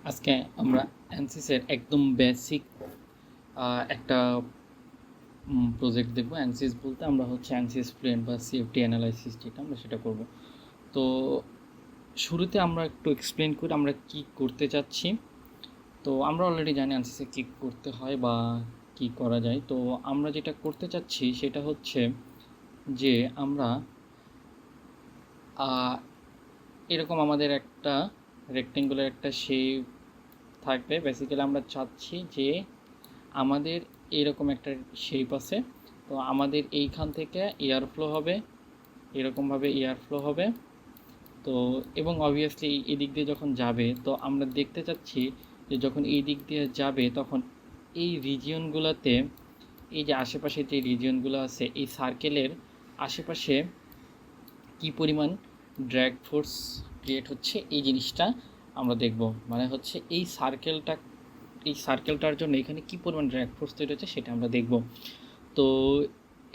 আজকে আমরা অ্যানসিসের একদম বেসিক একটা প্রজেক্ট দেখব। অ্যানসিস বলতে আমরা হচ্ছে অ্যানসিস ফ্লুয়েন্ট বা সিএফটি অ্যানালাইসিস যেটা আমরা সেটা করব। তো শুরুতে আমরা একটু এক্সপ্লেন করি আমরা কি করতে চাচ্ছি। তো আমরা অলরেডি জানি অ্যানসিসে কী করতে হয় বা কি করা যায়। তো আমরা যেটা করতে চাচ্ছি সেটা হচ্ছে যে আমরা এরকম আমাদের একটা রেক্টেঙ্গুলার একটা শেপ থাকবে। বেসিক্যালি আমরা চাচ্ছি যে আমাদের এরকম একটা শেপ আছে, তো আমাদের এইখান থেকে এয়ার ফ্লো হবে, এরকমভাবে এয়ার ফ্লো হবে। তো এবং অবভিয়াসলি এই দিক দিয়ে যখন যাবে, তো আমরা দেখতে চাচ্ছি যে যখন এই দিক দিয়ে যাবে তখন এই রিজিয়নগুলোতে, এই যে আশেপাশে যে রিজিয়নগুলো আছে এই সার্কেলের আশেপাশে কি পরিমাণ ড্র্যাগ ফোর্স ক্রিয়েট হচ্ছে এই জিনিসটা আমরা দেখব। মানে হচ্ছে এই সার্কেলটার জন্য এখানে কি পরিমাণ ড্র্যাগ ফোর্স তৈরি হচ্ছে সেটা আমরা দেখব। তো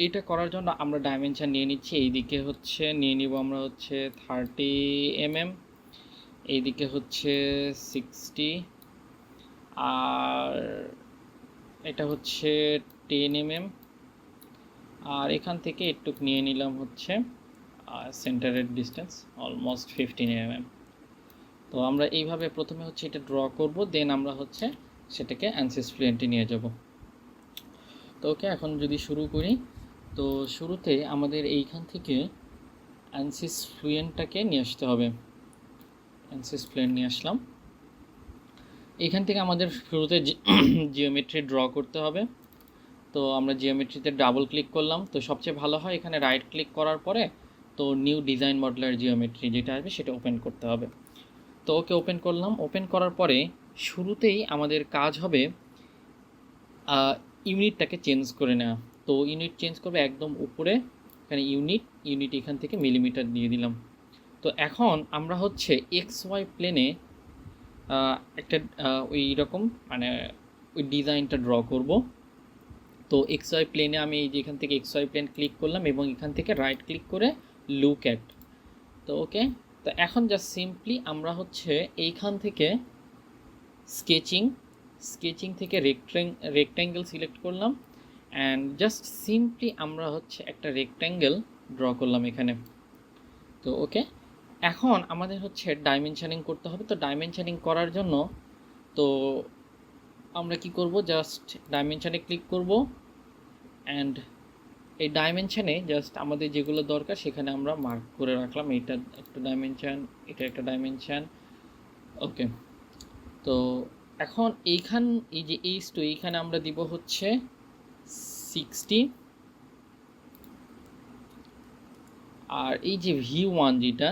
এইটা করার জন্য আমরা ডাইমেনশন নিয়ে নিচ্ছি। এইদিকে হচ্ছে নিয়ে নিব আমরা হচ্ছে 30 mm, এইদিকে হচ্ছে 60, আর এটা হচ্ছে 10 mm, আর এখান থেকে একটু নিয়ে নিলাম হচ্ছে সেন্টারের ডিস্টেন্স অলমোস্ট 15 mm। তো আমরা এইভাবে প্রথমে হচ্ছে এটা ড্র করব, দেন আমরা হচ্ছে সেটাকে অ্যানসিস ফ্লুয়েন্টে নিয়ে যাব। তো ওকে, এখন যদি শুরু করি, তো শুরুতে আমাদের এইখান থেকে অ্যানসিস ফ্লুয়েন্টটাকে নিয়ে আসতে হবে। অ্যানসিস ফ্লুয়েন্ট নিয়ে আসলাম। এইখান থেকে আমাদের শুরুতে জিওমেট্রি ড্র করতে হবে। তো আমরা জিওমেট্রিতে ডাবল ক্লিক করলাম। তো সবচেয়ে ভালো হয় এখানে রাইট ক্লিক করার পরে তো নিউ ডিজাইন মডেলার জিওমেট্রি যেটা আসবে সেটা ওপেন করতে হবে। তো ওকে ওপেন করলাম। ওপেন করার পরে শুরুতেই আমাদের কাজ হবে ইউনিটটাকে চেঞ্জ করে নেওয়া। তো ইউনিট চেঞ্জ করবে একদম উপরে, এখানে ইউনিট এখান থেকে মিলিমিটার দিয়ে দিলাম। তো এখন আমরা হচ্ছে এক্স ওয়াই প্লেনে একটা ওই রকম মানে ওই ডিজাইনটা ড্র করব। তো এক্স ওয়াই প্লেনে আমি এই যে এখান থেকে এক্স ওয়াই প্লেন ক্লিক করলাম এবং এখান থেকে রাইট ক্লিক করে লুক অ্যাট। তো ওকে, তো এখন জাস্ট সিম্পলি আমরা হচ্ছে এইখান থেকে স্কেচিং থেকে রেক্ট্যাঙ্গেল সিলেক্ট করলাম অ্যান্ড জাস্ট সিম্পলি আমরা হচ্ছে একটা রেক্ট্যাঙ্গেল ড্র করলাম এখানে। তো ওকে, এখন আমাদের হচ্ছে ডাইমেনশনিং করতে হবে। তো ডাইমেনশনিং করার জন্য তো আমরা কি করব, জাস্ট ডাইমেনশনে ক্লিক করব অ্যান্ড এই ডাইমেনশনে জাস্ট আমাদের যেগুলো দরকার সেখানে আমরা মার্ক করে রাখলাম। এইটা একটা ডাইমেনশন, এটা একটা ডাইমেনশন। ওকে, তো এখন এই যে এইচ2 এইখানে আমরা দিব হচ্ছে 60, আর এই যে V1 যেটা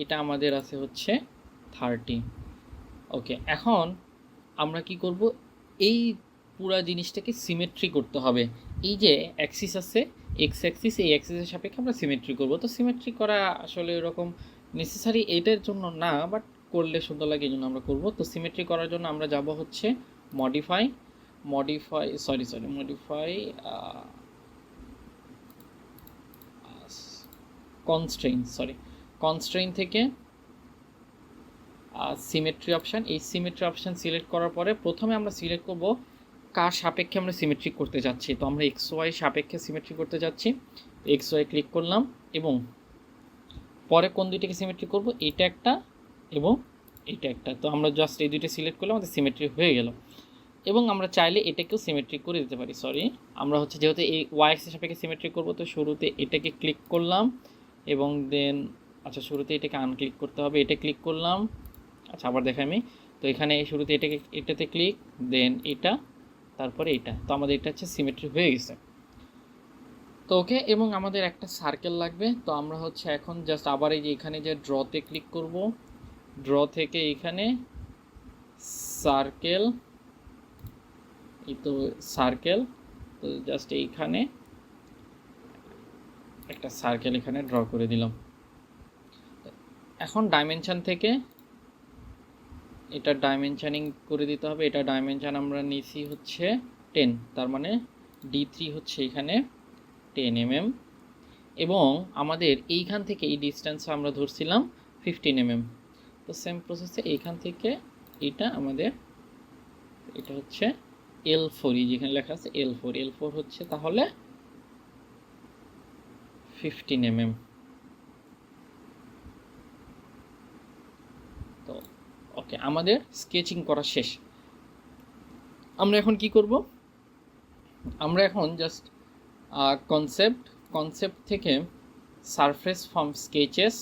এটা আমাদের আছে হচ্ছে 30। ওকে, এখন আমরা কি করব, এই পুরা জিনিসটাকে সিমেট্রি করতে হবে। এই যে অ্যাক্সিস আছে এক্স অ্যাক্সিস, এই অ্যাক্সিসের সাপেক্ষে আমরা সিমেট্রি করব। তো সিমেট্রি করা আসলে এরকম নেসেসারি এটার জন্য না, বাট করলে সুন্দর লাগে এই জন্য আমরা করব। তো সিমেট্রি করার জন্য আমরা যাব হচ্ছে মডিফাই কনস্ট্রেইন থেকে সিমেট্রি অপশান। এই সিমেট্রি অপশান সিলেক্ট করার পরে প্রথমে আমরা সিলেক্ট করব কার সাপেক্ষে আমরা সিমেট্রি করতে যাচ্ছি। তো আমরা এক্স ওয়াই সাপেক্ষে সিমেট্রি করতে যাচ্ছি। এক্স ওয়াই ক্লিক করলাম এবং পরে কোন দুইটাকে সিমেট্রি করব, এইটা একটা এবং এইটা একটা। তো আমরা জাস্ট এই দুইটা সিলেক্ট করলে আমাদের সিমেট্রি হয়ে গেল। এবং আমরা চাইলে এটাকেও সিমেট্রিক করে দিতে পারি। আমরা হচ্ছে যেহেতু এই ওয়াই এক্সের সাপেক্ষে সিমেট্রিক করবো, তো শুরুতে এটাকে ক্লিক করলাম এবং দেন শুরুতে এটাকে আনক্লিক করতে হবে, এটা ক্লিক করলাম। আবার দেখাই আমি। তো এখানে শুরুতে এটাতে ক্লিক, দেন এটা, তারপরে এটা। তো আমাদের এটা হচ্ছে সিমেট্রি হয়ে গেছে। তো ওকে, এবং আমাদের একটা সার্কেল লাগবে। তো আমরা হচ্ছে এখন জাস্ট আবার এই যে এখানে যে ড্রতে ক্লিক করব, ড্র থেকে এখানে সার্কেল, তো জাস্ট এইখানে একটা সার্কেল এখানে ড্র করে দিলাম। এখন ডাইমেনশন থেকে এটা ডাইমেনশনিং করে দিতে হবে। এটা ডাইমেনশন আমরা নিছি হচ্ছে 10, তার মানে D3 হচ্ছে এখানে 10 mm, এবং আমাদের এইখান থেকে এই ডিস্টেন্স আমরা ধরছিলাম 15 mm। তো সেম প্রসেসে এইখান থেকে এটা আমাদের, এটা হচ্ছে L4, যেখানে লেখা আছে L4 হচ্ছে তাহলে 15 mm। তো ওকে, আমাদের স্কেচিং করা শেষ। আমরা এখন কি করব, আমরা এখন জাস্ট কনসেপ্ট থেকে সারফেস ফ্রম স্কেচেস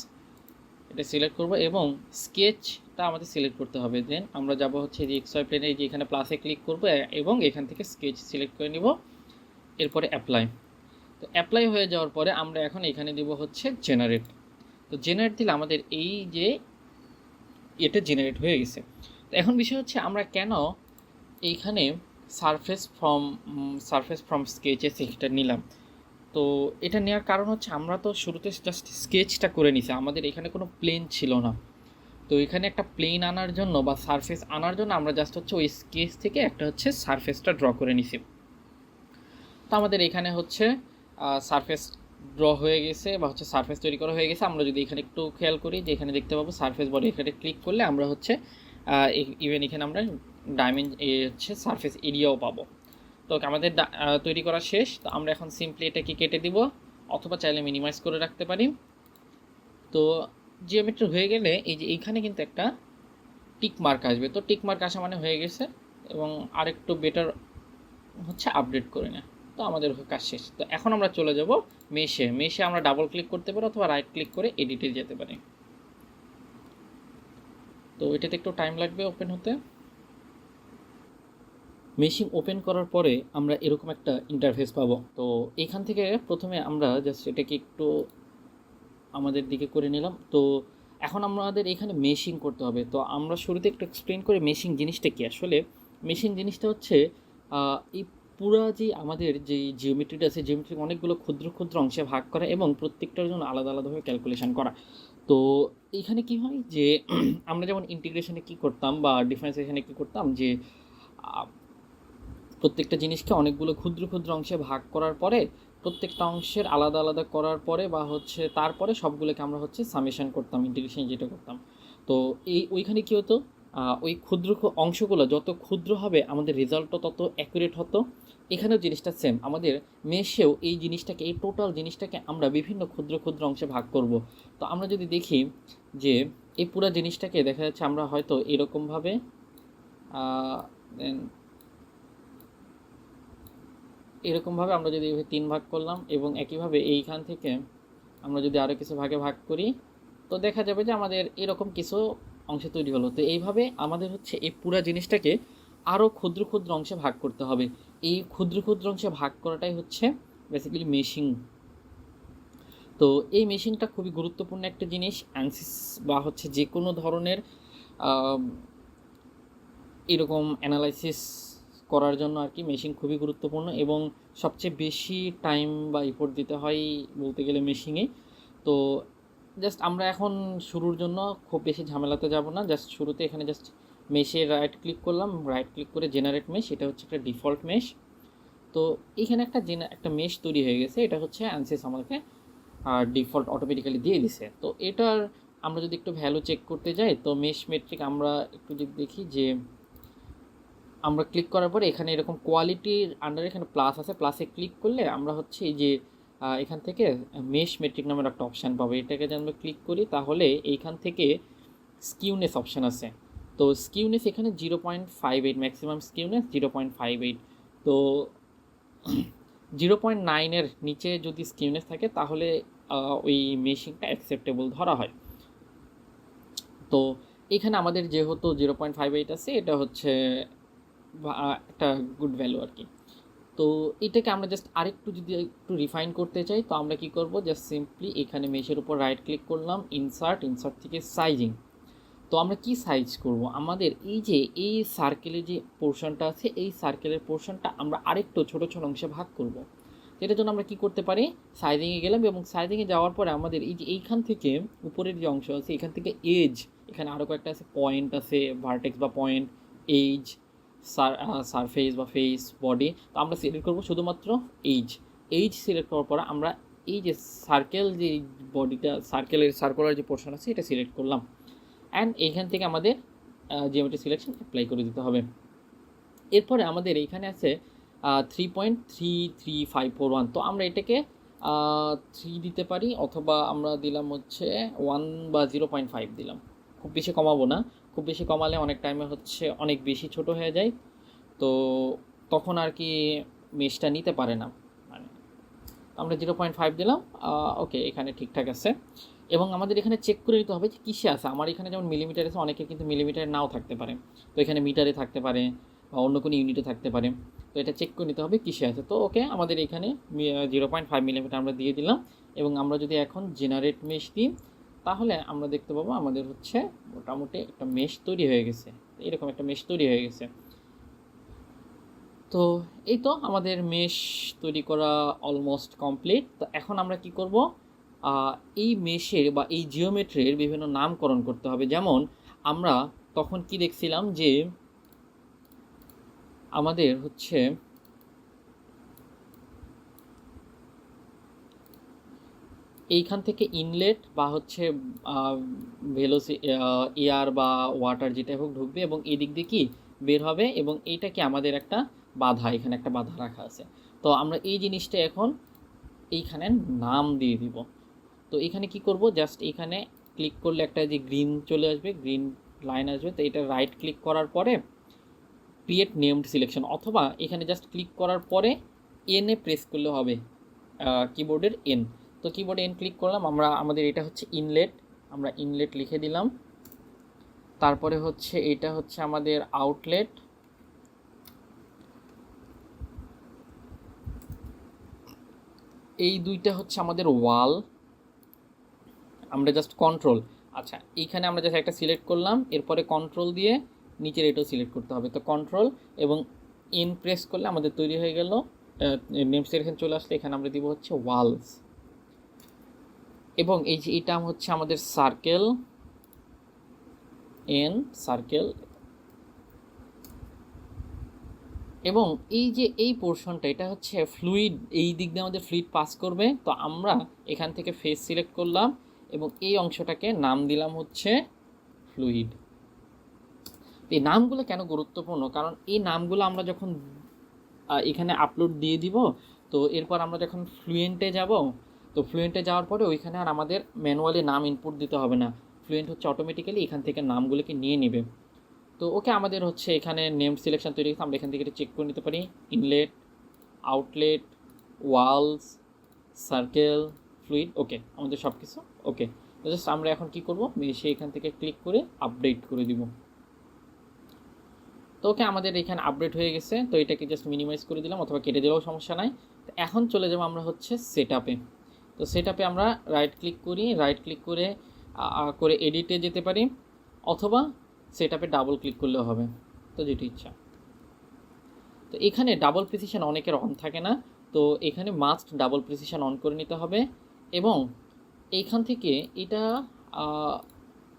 এটা সিলেক্ট করব এবং স্কেচটা আমাদের সিলেক্ট করতে হবে। দেন আমরা যাব হচ্ছে যে XY প্লেনে, যে এখানে প্লাসে ক্লিক করব এবং এখান থেকে স্কেচ সিলেক্ট করে নিব, এরপরে অ্যাপ্লাই। তো অ্যাপ্লাই হয়ে যাওয়ার পরে আমরা এখন এখানে দিব হচ্ছে জেনারেট। তো জেনারেট দিলে আমাদের এই যে এটা জেনারেট হয়ে গেছে। তো এখন বিষয় হচ্ছে আমরা কেন এইখানে সারফেস ফ্রম স্কেচেস এটা নিলাম। তো এটা নেওয়ার কারণ হচ্ছে আমরা তো শুরুতে জাস্ট স্কেচটা করে নিছি, আমাদের এখানে কোনো প্লেন ছিল না। তো এখানে একটা প্লেন আনার জন্য বা সারফেস আনার জন্য আমরা জাস্ট হচ্ছে ওই স্কেচ থেকে একটা হচ্ছে সারফেসটা ড্র করে নিছি। তো আমাদের এখানে হচ্ছে সারফেস ড্র হয়ে গেছে বা হচ্ছে সারফেস তৈরি করা হয়ে গেছে। আমরা যদি এখানে একটু খেয়াল করি যে এখানে দেখতে পাবো সারফেস বডি, এখানে ক্লিক করলে আমরা হচ্ছে ইভেন এখানে আমরা হচ্ছে সারফেস এরিয়াও পাবো। তো আমাদের তৈরি করা শেষ। তো আমরা এখন সিম্পলি এটাকে কেটে দিব অথবা চাইলে মিনিমাইজ করে রাখতে পারি। তো জিওমেট্রি হয়ে গেলে এই যে এইখানে কিন্তু একটা টিক মার্ক আসবে। তো টিক মার্ক আসা মানে হয়ে গেছে, এবং আরেকটু বেটার হচ্ছে আপডেট করে নেয়। তো আমাদের কাজ শেষ। তো এখন আমরা চলে যাব মেশে আমরা ডাবল ক্লিক করতে পারি অথবা রাইট ক্লিক করে এডিটে যেতে পারি। তো এটাতে একটু টাইম লাগবে ওপেন হতে। মেশিন ওপেন করার পরে আমরা এরকম একটা ইন্টারফেস পাবো। তো এখান থেকে প্রথমে আমরা জাস্ট এটাকে একটু আমাদের দিকে করে নিলাম। তো এখন আমাদের এখানে মেশিং করতে হবে। তো আমরা শুরুতে একটু এক্সপ্লেন করি মেশিং জিনিসটা কি। আসলে মেশিং জিনিসটা হচ্ছে এই পুরা যে আমাদের যে জিওমেট্রিটা আছে, জিওমেট্রি অনেকগুলো ক্ষুদ্র ক্ষুদ্র অংশে ভাগ করা এবং প্রত্যেকটার জন্য আলাদা আলাদাভাবে ক্যালকুলেশন করা। তো এইখানে কি হয় যে আমরা যেমন ইন্টিগ্রেশনে কী করতাম বা ডিফারেন্সিয়েশনে কী করতাম, যে প্রত্যেকটা জিনিসকে অনেকগুলো ক্ষুদ্র ক্ষুদ্র অংশে ভাগ করার পরে প্রত্যেকটা অংশের আলাদা আলাদা করার পরে বা হচ্ছে তারপরে সবগুলোকে আমরা হচ্ছে সামেশন করতাম, ইন্টিগ্রেশন যেটা করতাম। তো ওইখানে কী হতো, ওই ক্ষুদ্র অংশগুলো যত ক্ষুদ্র হবে আমাদের রেজাল্টও তত অ্যাকুরেট হতো। এখানেও জিনিসটা সেম, আমাদের মেশেও এই জিনিসটাকে, এই টোটাল জিনিসটাকে আমরা বিভিন্ন ক্ষুদ্র ক্ষুদ্র অংশে ভাগ করব। তো আমরা যদি দেখি যে এই পুরো জিনিসটাকে দেখা যাচ্ছে আমরা হয়তো এরকমভাবে আমরা যদি 3 ভাগ করলাম এবং একইভাবে এইখান থেকে আমরা যদি আরও কিছু ভাগে ভাগ করি, তো দেখা যাবে যে আমাদের এরকম কিছু অংশ তৈরি হলো। তো এইভাবে আমাদের হচ্ছে এই পুরো জিনিসটাকে আরও ক্ষুদ্র ক্ষুদ্র অংশে ভাগ করতে হবে। এই ক্ষুদ্র ক্ষুদ্র অংশে ভাগ করাটাই হচ্ছে বেসিক্যালি মেশিং। তো এই মেশিংটা খুবই গুরুত্বপূর্ণ একটা জিনিস। অ্যানসিস বা হচ্ছে যে কোনো ধরনের এরকম অ্যানালাইসিস করার জন্য আর কি মেশিং খুবই গুরুত্বপূর্ণ, এবং সবচেয়ে বেশি টাইম বা ইফোর্ট দিতে হয় বলতে গেলে মেশিংয়ে। তো জাস্ট আমরা এখন শুরুর জন্য খুব বেশি ঝামেলাতে যাব না। জাস্ট শুরুতে এখানে জাস্ট মেশে রাইট ক্লিক করলাম, রাইট ক্লিক করে জেনারেট মেশ, এটা হচ্ছে একটা ডিফল্ট মেশ। তো এখানে একটা মেশ তৈরি হয়ে গেছে, এটা হচ্ছে অ্যানসিস আমাদেরকে ডিফল্ট অটোমেটিক্যালি দিয়ে দিছে। তো এটার আমরা যদি একটু ভ্যালু চেক করতে যাই, তো মেশ মেট্রিক আমরা একটু যদি দেখি যে আমরা ক্লিক করার পরে এখানে এরকম কোয়ালিটির আন্ডারে এখানে প্লাস আছে, প্লাসে ক্লিক করলে আমরা হচ্ছে এই যে এখান থেকে মেশ মেট্রিক নামের একটা অপশান পাবো। এটাকে যদি আমরা ক্লিক করি তাহলে এইখান থেকে স্কিউনেস অপশান আছে। তো স্কিউনেস এখানে 0.58, ম্যাক্সিমাম স্কিউনেস 0.58। তো 0.9-এর নিচে যদি স্কিউনেস থাকে তাহলে ওই মেশিনটা অ্যাকসেপ্টেবল ধরা হয়। তো এখানে আমাদের যেহেতু 0.58 আছে, এটা হচ্ছে একটা গুড ভ্যালু আর কি। তো এটাকে আমরা জাস্ট আরেকটু যদি একটু রিফাইন করতে চাই, তো আমরা কি করব, জাস্ট সিম্পলি এখানে মেশের উপর রাইট ক্লিক করলাম, ইনসার্ট থেকে সাইজিং। তো আমরা কি সাইজ করব, আমাদের এই যে এই সার্কেলের যে পোর্শনটা আছে, এই সার্কেলের পোর্শনটা আমরা আরেকটু ছোট ছোট অংশে ভাগ করব। এটার জন্য আমরা কি করতে পারি, সাইজিংয়ে গেলাম এবং সাইজিংয়ে যাওয়ার পরে আমাদের এই যে এইখান থেকে উপরের যে অংশ আছে এখান থেকে এজ, এখানে আরও কয়েকটা আছে, পয়েন্ট আছে, ভার্টেক্স বা পয়েন্ট, এজ, সারফেস বা ফেস, বডি। তো আমরা সিলেক্ট করব শুধুমাত্র এইজ সিলেক্ট করার পর আমরা এই যে সার্কেল, যে বডিটা সার্কুলার যে পোর্শন আছে এটা সিলেক্ট করলাম। অ্যান্ড এইখান থেকে আমাদের জিওমেট্রি সিলেকশন অ্যাপ্লাই করে দিতে হবে। এরপরে আমাদের এইখানে আছে 3.33541, তো আমরা এটাকে 3 দিতে পারি, অথবা আমরা দিলাম হচ্ছে 1 বা 0.5 দিলাম। খুব বেশি কমাবো না, খুব বেশি কমালে অনেক টাইমে হচ্ছে অনেক বেশি ছোট হয়ে যায়, তো তখন আর কি মেশটা নিতে পারে না। মানে আমরা 0.5 দিলাম, ওকে, এখানে ঠিকঠাক আছে। এবং আমাদের এখানে চেক করে নিতে হবে যে কিসে আছে। আমার এখানে যেমন মিলিমিটার আছে, অনেকের কিন্তু মিলিমিটারে নাও থাকতে পারে, তো এখানে মিটারে থাকতে পারে বা অন্য কোনো ইউনিটে থাকতে পারে, তো এটা চেক করে নিতে হবে কিসে আছে। তো ওকে, আমাদের এখানে 0.5 মিলিমিটার আমরা দিয়ে দিলাম। এবং আমরা যদি এখন জেনারেট মেশ দিই, তাহলে আমরা দেখতে পাবো আমাদের হচ্ছে মোটামুটি একটা মেশ তৈরি হয়ে গেছে, এরকম একটা মেশ তৈরি হয়ে গেছে। তো এই তো আমাদের মেশ তৈরি করা অলমোস্ট কমপ্লিট। তো এখন আমরা কি করব, এই মেশের বা এই জিওমেট্রির বিভিন্ন নামকরণ করতে হবে। যেমন আমরা তখন কি দেখছিলাম যে আমাদের হচ্ছে এইখান থেকে ইনলেট বা হচ্ছে এয়ার বা ওয়াটার যেটা হোক ঢুকবে, এবং এই দিক দিয়ে কি বের হবে, এবং এইটা কি আমাদের একটা বাধা, এখানে একটা বাধা রাখা আছে। তো আমরা এই জিনিসটা এখন এইখানে নাম দিয়ে দিব। তো এখানে কি করব, জাস্ট এখানে ক্লিক করলে একটা যে গ্রিন চলে আসবে, গ্রিন লাইন আসবে, তো এটা রাইট ক্লিক করার পরে ক্রিয়েট নেমড সিলেকশন, অথবা এখানে জাস্ট ক্লিক করার পরে এনে প্রেস করলে হবে, কিবোর্ডের এন। তো কিবোর্ডে এন ক্লিক করলাম, আমাদের এটা হচ্ছে ইনলেট, আমরা ইনলেট লিখে দিলাম। তারপরে হচ্ছে এটা হচ্ছে আমাদের আউটলেট, এই দুইটা হচ্ছে আমাদের ওয়াল। আমরা জাস্ট কন্ট্রোল, আচ্ছা এইখানে আমরা জাস্ট একটা সিলেক্ট করলাম, এরপরে কন্ট্রোল দিয়ে নিচের এটাও সিলেক্ট করতে হবে। তো কন্ট্রোল এবং এন প্রেস করলে আমাদের তৈরি হয়ে গেল নেম সিলেকশন চলে আসলে এখানে আমরা দিব হচ্ছে ওয়ালস। এবং এই যে এটা হচ্ছে আমাদের সার্কেল, এন সার্কেল। এবং এই যে এই পোর্শনটা, এটা হচ্ছে ফ্লুইড, এই দিক দিয়ে আমাদের ফ্লুইড পাস করবে। তো আমরা এখান থেকে ফেস সিলেক্ট করলাম এবং এই অংশটাকে নাম দিলাম হচ্ছে ফ্লুইড। এই নামগুলো কেন গুরুত্বপূর্ণ, কারণ এই নামগুলো আমরা যখন এখানে আপলোড দিয়ে দিব, তো এরপর আমরা যখন ফ্লুয়েন্টে যাব, তো ফ্লুয়েন্টে যাওয়ার পরে ওইখানে আর আমাদের ম্যানুয়ালি নাম ইনপুট দিতে হবে না, ফ্লুয়েন্ট হচ্ছে অটোমেটিক্যালি এখান থেকে নামগুলোকে নিয়ে নেবে। তো ওকে, আমাদের হচ্ছে এখানে নেম সিলেকশন তৈরি হয়েছে, আমরা এখান থেকে এটা চেক করে নিতে পারি, inlet, outlet, walls, circle, fluid, okay, আমাদের সব কিছু ওকে। তো জাস্ট আমরা এখন কি করব, মেশে এখান থেকে ক্লিক করে আপডেট করে দিব। তো ওকে, আমাদের এখানে আপডেট হয়ে গেছে। তো এটাকে জাস্ট মিনিমাইজ করে দিলাম, অথবা কেটে দিলেও সমস্যা নাই। তো এখন চলে যাবো আমরা হচ্ছে সেট আপে। তো সেট আপে আমরা রাইট ক্লিক করি, রাইট ক্লিক করে এডিটে যেতে পারি, অথবা সেট আপে ডাবল ক্লিক করলেও হবে, তো যেটা ইচ্ছা। তো এখানে ডাবল প্রিসিশন অনেকের অন থাকে না, তো এখানে মাস্ট ডাবল প্রিসিশন অন করে নিতে হবে। এবং এইখান থেকে এটা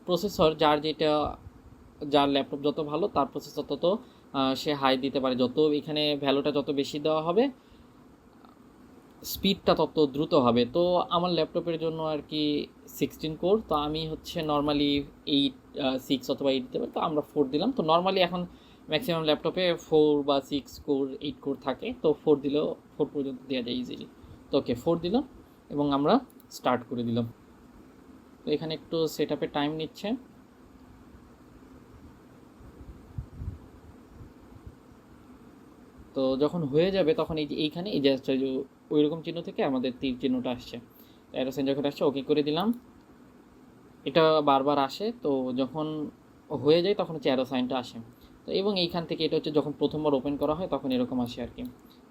প্রসেসর যার ল্যাপটপ যত ভালো, তার প্রসেসর তত সে হাই দিতে পারে, যত এখানে ভ্যালুটা যত বেশি দেওয়া হবে স্পিডটা তত দ্রুত হবে। তো আমার ল্যাপটপের জন্য আর কি 16 কোর, তো আমি হচ্ছে নর্মালি 6 অথবা 8 দিতে পারি, তো আমরা 4 দিলাম। তো নর্মালি এখন ম্যাক্সিমাম ল্যাপটপে 4 বা 6 কোর 8 কোর থাকে, তো 4 দিলেও 4 পর্যন্ত দেওয়া যায় ইজিলি। তো ওকে, 4 দিলাম এবং আমরা স্টার্ট করে দিলাম। তো এখানে একটু সেট আপে টাইম নিচ্ছে। তো যখন হয়ে যাবে তখন এই যে এইখানে এই যে ওই রকম চিহ্ন থেকে আমাদের তীর চিহ্নটা আসছে, অ্যারো সাইন যখন আসছে ওকে করে দিলাম। এটা বারবার আসে, তো যখন হয়ে যায় তখন হচ্ছে অ্যারো সাইনটা আসে। তো এবং এইখান থেকে এটা হচ্ছে যখন প্রথমবার ওপেন করা হয় তখন এরকম আসে আর কি।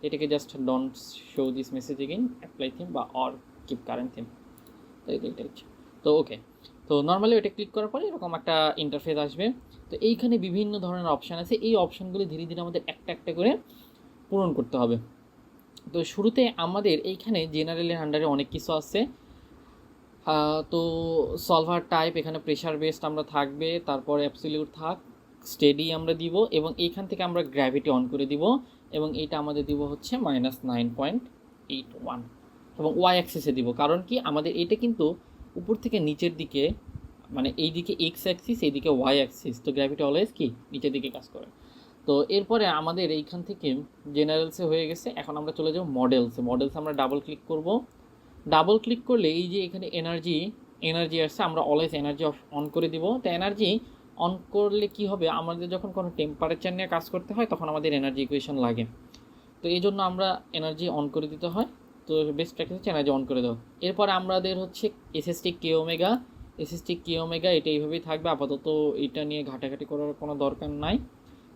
এটাকে just don't show this message again, apply theme বা অর কিপ কারেন্ট থিম, তো এটা হচ্ছে। তো ওকে, তো নর্মালি ওইটা ক্লিক করার পরে এরকম একটা ইন্টারফেস আসবে। তো এইখানে বিভিন্ন ধরনের অপশান আছে, এই অপশানগুলি ধীরে ধীরে আমাদের একটা একটা করে পূরণ করতে হবে। তো শুরুতে আমাদের এইখানে জেনারেলের আন্ডারে অনেক কিছু আছে। তো সলভার টাইপ, এখানে প্রেশার বেসড আমরা থাকবে, তারপর অ্যাবসলিউট থাক, স্টেডি আমরা দিব, এবং এইখান থেকে আমরা গ্র্যাভিটি অন করে দিব, এবং এইটা আমাদের দিব হচ্ছে -9.81, এবং ওয়াই অ্যাক্সেসে দিব। কারণ কি, আমাদের এটা কিন্তু উপর থেকে নিচের দিকে মানে এইদিকে এক্স অ্যাক্সিস, এইদিকে ওয়াই অ্যাক্সিস, তো গ্র্যাভিটি অলওয়েজ কি নিচের দিকে কাজ করে। তো এরপরে আমাদের এইখান থেকে জেনারেলসে হয়ে গেছে, এখন আমরা চলে যাব মডেলসে। মডেলসে আমরা ডাবল ক্লিক করব। ডাবল ক্লিক করলে এই যে এখানে এনার্জি আসছে, আমরা অলওয়েজ এনার্জি অন করে দিব। তো এনার্জি অন করলে কি হবে, আমাদের যখন কোনো টেম্পারেচার নিয়ে কাজ করতে হয় তখন আমাদের এনার্জি ইকুয়েশন লাগে, তো এই জন্য আমরা এনার্জি অন করে দিতে হয়। তো বেস্ট প্র্যাকটিস হচ্ছে এনার্জি অন করে দাও। এরপরে আমাদের হচ্ছে এসএসটি কে ওমেগা। এটা এইভাবেই থাকবে আপাতত, এটা নিয়ে ঘাটাঘাটি করার কোনো দরকার নাই।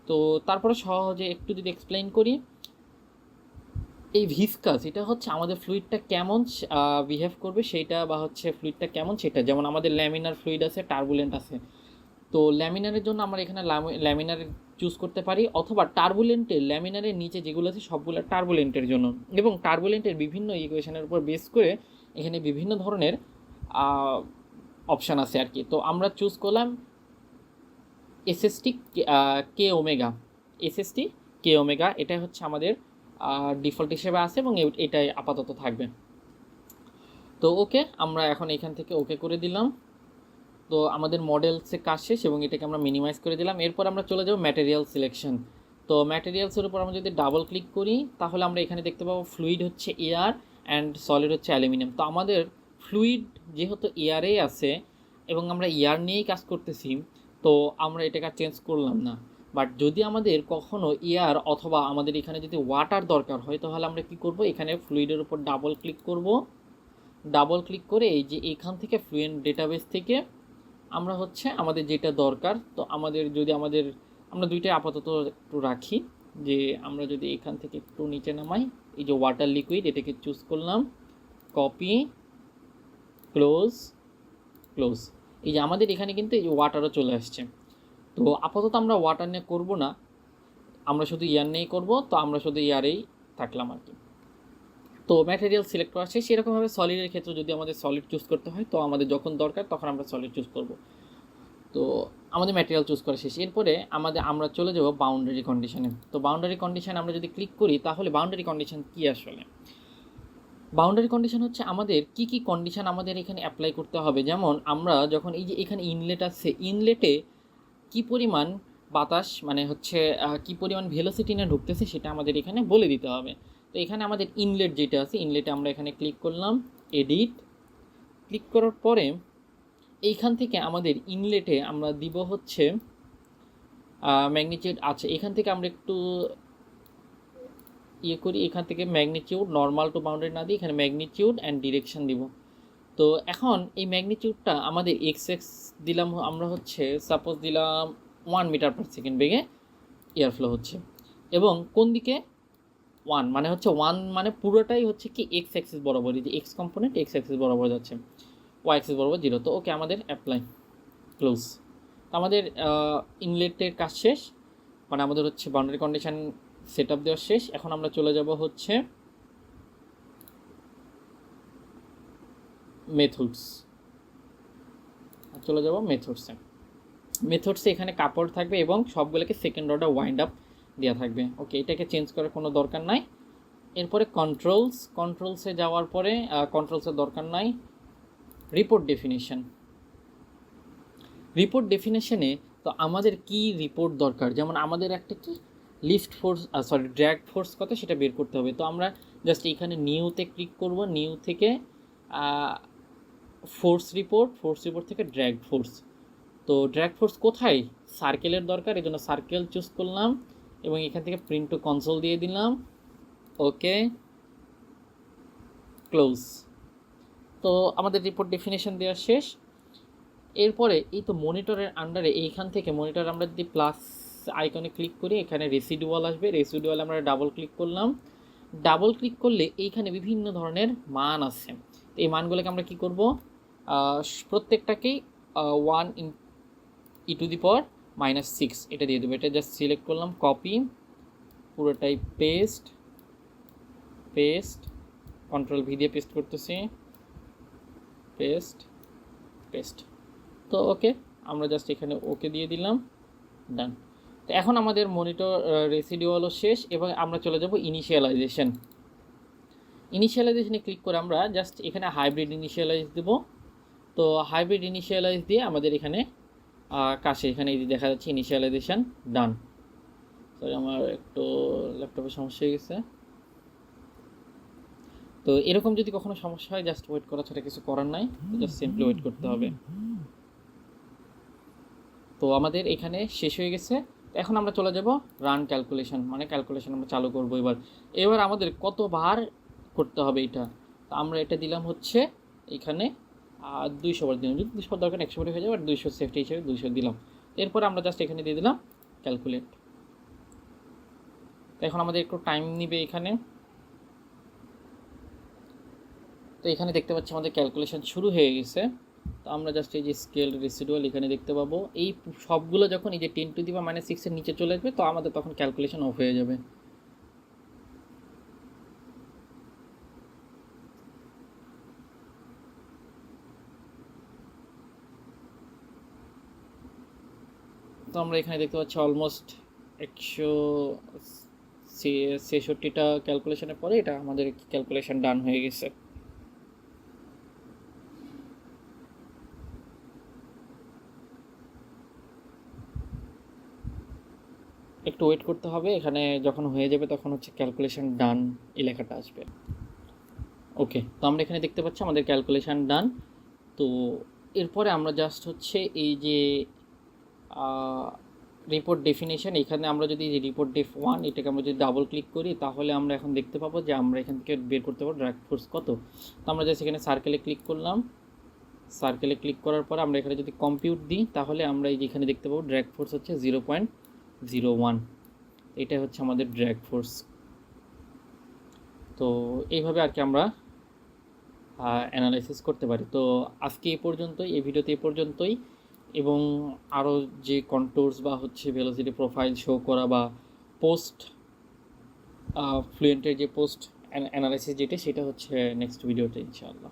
তো তারপরে সহজে একটু যদি এক্সপ্লেইন করি, এই ভিসকাস এটা হচ্ছে আমাদের ফ্লুইডটা কেমন বিহেভ করবে সেইটা, বা হচ্ছে ফ্লুইডটা কেমন সেটা। যেমন আমাদের ল্যামিনার ফ্লুইড আছে, টার্বুলেন্ট আছে। তো ল্যামিনারের জন্য আমরা এখানে ল্যামিনার চুজ করতে পারি, অথবা টার্বুলেন্টের ল্যামিনারের নিচে যেগুলো আছে সবগুলো টার্বুলেন্টের জন্য, এবং টার্বুলেন্টের বিভিন্ন ইকুয়েশনের উপর বেস করে এখানে বিভিন্ন ধরনের অপশান আছে আর কি। তো আমরা চুজ করলাম এসএসটি কে ওমেগা। এসএসটি কে ওমেগা এটাই হচ্ছে আমাদের ডিফল্ট হিসেবে আছে, এবং এটাই আপাতত থাকবে। তো ওকে, আমরা এখন এখান থেকে ওকে করে দিলাম। তো আমাদের মডেলসে কাজ শেষ, এবং এটাকে আমরা মিনিমাইজ করে দিলাম। এরপর আমরা চলে যাব ম্যাটেরিয়াল সিলেকশন। তো ম্যাটেরিয়ালসের উপর আমরা যদি ডাবল ক্লিক করি তাহলে আমরা এখানে দেখতে পাবো ফ্লুইড হচ্ছে এয়ার অ্যান্ড সলিড হচ্ছে অ্যালুমিনিয়াম। তো আমাদের ফ্লুইড যেহেতু এয়ারেই আছে এবং আমরা এয়ার নিয়েই কাজ করতেছি, তো আমরা এটাকে আর চেঞ্জ করলাম না। বাট যদি আমাদের কখনো এয়ার অথবা আমাদের এখানে যদি ওয়াটার দরকার হয়, তাহলে আমরা কি করব, এখানে ফ্লুইডের উপর ডাবল ক্লিক করব। ডাবল ক্লিক করে এই যে এখান থেকে ফ্লুয়েন্ট ডেটাবেস থেকে আমরা হচ্ছে আমাদের যেটা দরকার, তো আমাদের যদি আমরা দুইটাই আপাতত একটু রাখি, যে আমরা যদি এখান থেকে একটু নিচে নামাই, এই যে ওয়াটার লিকুইড এটাকে চুজ করলাম, কপি, ক্লোজ, এই যে আমাদের এখানে কিন্তু এই যে ওয়াটারও চলে আসছে। তো আপাতত আমরা ওয়াটার নিয়ে করবো না, আমরা শুধু ইয়ার নিয়েই করবো, তো আমরা শুধু ইয়ারেই থাকলাম আর কি। তো ম্যাটেরিয়াল সিলেক্ট করা শেষ। এরকমভাবে সলিডের ক্ষেত্রে যদি আমাদের সলিড চুজ করতে হয়, তো আমাদের যখন দরকার তখন আমরা সলিড চুজ করব। তো আমাদের ম্যাটেরিয়াল চুজ করা শেষ। এরপরে আমরা চলে যাব বাউন্ডারি কন্ডিশনে। তো বাউন্ডারি কন্ডিশন আমরা যদি ক্লিক করি, তাহলে বাউন্ডারি কন্ডিশন কী আসলে? বাউন্ডারি কন্ডিশন হচ্ছে আমাদের কি কি কন্ডিশন আমাদের এখানে অ্যাপ্লাই করতে হবে। যেমন আমরা যখন এই যে এখানে ইনলেট আছে, ইনলেটে কি পরিমাণ বাতাস, মানে হচ্ছে কি পরিমাণ ভেলোসিটি নিয়ে ঢুকতেছে সেটা আমাদের এখানে বলে দিতে হবে। তো এখানে আমাদের ইনলেট যেটা আছে, ইনলেটে আমরা এখানে ক্লিক করলাম, এডিট। ক্লিক করার পরে এইখান থেকে আমাদের ইনলেটে আমরা দিব হচ্ছে ম্যাগনিটিউড। আচ্ছা, এখান থেকে আমরা একটু করি, এখান থেকে ম্যাগনিটিউড নর্মাল টু বাউন্ডারি না দিয়ে এখানে ম্যাগনিটিউড অ্যান্ড ডিরেকশন দিব। তো এখন এই ম্যাগনিটিউডটা আমাদের এক্স দিলাম, আমরা হচ্ছে সাপোজ দিলাম 1 মিটার পার সেকেন্ড বেগে এয়ার ফ্লো হচ্ছে, এবং কোন দিকে 1 মানে হচ্ছে 1 মানে পুরোটাই হচ্ছে কি এক্স অ্যাক্সিস বরাবর, এই যে এক্স কম্পোনেন্ট এক্স অ্যাক্সিস বরাবর যাচ্ছে, ওয়াই অ্যাক্সিস বরাবর 0। তো ওকে, আমাদের অ্যাপ্লাই, ক্লোজ। তো আমাদের ইনলেটের কাজ শেষ, মানে আমাদের হচ্ছে বাউন্ডারি কন্ডিশন সেট আপ দেওয়া শেষ। এখন আমরা চলে যাব হচ্ছে মেথডসে এখানে কাপড় থাকবে এবং সবগুলোকে সেকেন্ড অর্ডার ওয়াইন্ড আপ দেওয়া থাকবে। ওকে, এটাকে চেঞ্জ করার কোনো দরকার নাই। এরপরে কন্ট্রোলসে যাওয়ার পরে কন্ট্রোলসের দরকার নাই। রিপোর্ট ডেফিনেশনে তো আমাদের কি রিপোর্ট দরকার, যেমন আমাদের একটা কি লিফট ফোর্স ড্র্যাগ ফোর্স কত সেটা বের করতে হবে। তো আমরা জাস্ট এখানে নিউতে ক্লিক করব, নিউ থেকে ফোর্স রিপোর্ট থেকে ড্র্যাগ ফোর্স। তো ড্র্যাগ ফোর্স কোথায়, সার্কেলের দরকার, এই জন্য সার্কেল চুজ করলাম এবং এখান থেকে প্রিন্ট টু কনসোল দিয়ে দিলাম, ওকে, ক্লোজ। তো আমাদের রিপোর্ট ডেফিনেশন দেওয়া শেষ। এরপরে এই তো মনিটরের আন্ডারে এইখান থেকে মনিটর আমরা যদি প্লাস আইকনে ক্লিক করি, এখানে রেসিডুয়াল আসবে, রেসিডুয়াল আমরা ডাবল ক্লিক করলাম। ডাবল ক্লিক করলে এইখানে বিভিন্ন ধরনের মান আছে, তো এই মানগুলোকে আমরা কি করব, প্রত্যেকটাকেই 1 e⁻⁻6 এটা দিয়ে দেবো। এটা জাস্ট সিলেক্ট করলাম, কপি, পুরোটাই পেস্ট, কন্ট্রোল ভি দিয়ে পেস্ট করতেছি, পেস্ট। তো ওকে, আমরা জাস্ট এখানে ওকে দিয়ে দিলাম, ডান। তো এখন আমাদের মনিটর রেসিডুয়ালও শেষ, এবং আমরা চলে যাব ইনিশিয়ালাইজেশনে ক্লিক করে আমরা জাস্ট এখানে হাইব্রিড ইনিশিয়ালাইজ দেবো। তো হাইব্রিড ইনিশিয়ালাইজ দিয়ে আমাদের এখানে কাছে এখানে এই যে দেখা যাচ্ছে ইনিশিয়ালাইজেশন ডান। সরি আমার একটু ল্যাপটপের সমস্যা হয়ে গেছে। তো এরকম যদি কখনো সমস্যা হয় জাস্ট ওয়েট করা ছাড়া কিছু করার নাই, জাস্ট সিম্পলি ওয়েট করতে হবে। তো আমাদের এখানে শেষ হয়ে গেছে। এখন আমরা চলে যাব রান ক্যালকুলেশন, মানে ক্যালকুলেশন আমরা চালু করবো। এবার আমাদের কতবার করতে হবে এটা। তো আমরা এটা দিলাম হচ্ছে এখানে 200 বার দিলাম, যদি 200 দরকার 100 বারে হয়ে যাবে, আর 200 সেফটি হিসেবে 200 দিলাম। এরপর আমরা জাস্ট এখানে দিয়ে দিলাম ক্যালকুলেট। তো এখন আমাদের একটু টাইম নিবে এখানে। তো এখানে দেখতে পাচ্ছি আমাদের ক্যালকুলেশন শুরু হয়ে গেছে। তো আমরা জাস্ট এই যে স্কেল রেসিডুয়াল এখানে দেখতে পাবো, এই সবগুলো যখন এই যে 10⁻⁻6 এর নিচে চলে আসবে তো আমাদের তখন ক্যালকুলেশন অফ হয়ে যাবে। তো আমরা এখানে দেখতে পাচ্ছি অলমোস্ট 166টা ক্যালকুলেশনের পরে এটা আমাদের ক্যালকুলেশন ডান হয়ে গেছে। একটু ওয়েট করতে হবে, এখানে যখন হয়ে যাবে তখন হচ্ছে ক্যালকুলেশন ডান এই লেখাটা আসবে। ওকে, তো আমরা এখানে দেখতে পাচ্ছি আমাদের ক্যালকুলেশন ডান। তো এরপরে আমরা জাস্ট হচ্ছে এই যে রিপোর্ট ডেফিনেশন, এখানে আমরা যদি রিপোর্ট ডেফ 1 এটাকে আমরা যদি ডাবল ক্লিক করি তাহলে আমরা এখন দেখতে পাবো যে আমরা এখান থেকে বের করতে পারবো ড্র্যাগ ফোর্স কত। তো আমরা জাস্ট এখানে সার্কেলে ক্লিক করলাম, সার্কেলে ক্লিক করার পর আমরা এখানে যদি কম্পিউট দিই তাহলে আমরা এই যে এখানে দেখতে পাবো ড্র্যাগ ফোর্স হচ্ছে 0.01। এটা হচ্ছে আমাদের ড্র্যাগ ফোর্স। তো এইভাবে আর কি আমরা অ্যানালাইসিস করতে পারি। তো আজকে এই পর্যন্তই, এই ভিডিওতে এই পর্যন্তই। এবং আরও যে কন্ট্রোলস বা হচ্ছে ভেলোসিটি প্রোফাইল শো করা বা পোস্ট ফ্লুয়েন্টের যে পোস্ট অ্যানালাইসিস যেটা, সেটা হচ্ছে নেক্সট ভিডিওতে ইনশাআল্লাহ।